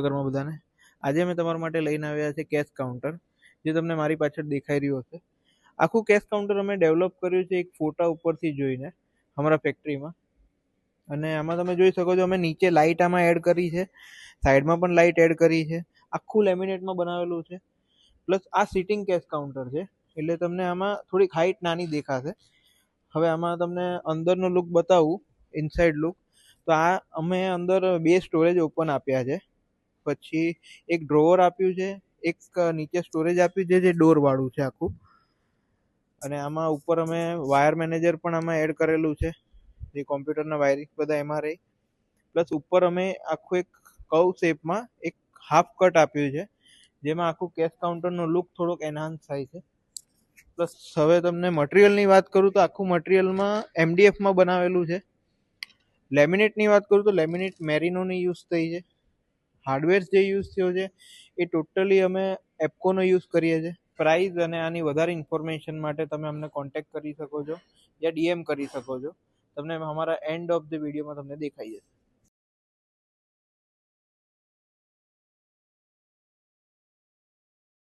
ઘરમાં બધાને આજે અમે તમારા માટે લઈને આવ્યા છે કેશ કાઉન્ટર, જે તમને મારી પાછળ દેખાઈ રહ્યું હશે. આખું કેશ કાઉન્ટર અમે ડેવલપ કર્યું છે એક ફોટા ઉપરથી જોઈને અમારા ફેક્ટરીમાં. અને આમાં તમે જોઈ શકો છો અમે નીચે લાઇટ આમાં એડ કરી છે, સાઈડમાં પણ લાઇટ એડ કરી છે. આખું લેમિનેટમાં બનાવેલું છે. પ્લસ આ સિટિંગ કેશ કાઉન્ટર છે, એટલે તમને આમાં થોડીક હાઈટ નાની દેખાશે. હવે આમાં તમને અંદરનો લુક બતાવું, ઇનસાઇડ લુક. તો આ અમે અંદર 2 સ્ટોરેજ ઓપન આપ્યા છે, પછી એક ડ્રોવર આપ્યું છે, એક નીચે સ્ટોરેજ આપ્યું છે જે ડોર વાળું છે આખું. અને આમાં ઉપર અમે વાયર મેનેજર પણ આમાં એડ કરેલું છે, જે કોમ્પ્યુટરના વાયરિંગ બધા એમાં રહે. પ્લસ ઉપર અમે આખું એક કર્વ શેપમાં એક હાફ કટ આપ્યું છે, જેમાં આખું કેશ કાઉન્ટરનો લુક થોડોક એનહાન્સ થાય છે. પ્લસ હવે તમને મટીરિયલની વાત કરું તો આખું મટીરિયલમાં એમડીએફમાં બનાવેલું છે. લેમિનેટની વાત કરું તો લેમિનેટ મેરિનોની યુઝ થઈ છે. હાર્ડવેર જે યુઝ થયો છે એ ટોટલી અમે એપ્કોનો યુઝ કરીએ છીએ. પ્રાઇસ અને આની વધારે ઇન્ફોર્મેશન માટે તમે અમને કોન્ટેક્ટ કરી શકો છો યા ડીએમ કરી શકો છો. તમને અમારા એન્ડ ઓફ ધ વિડીયોમાં તમને દેખાઈ જશે.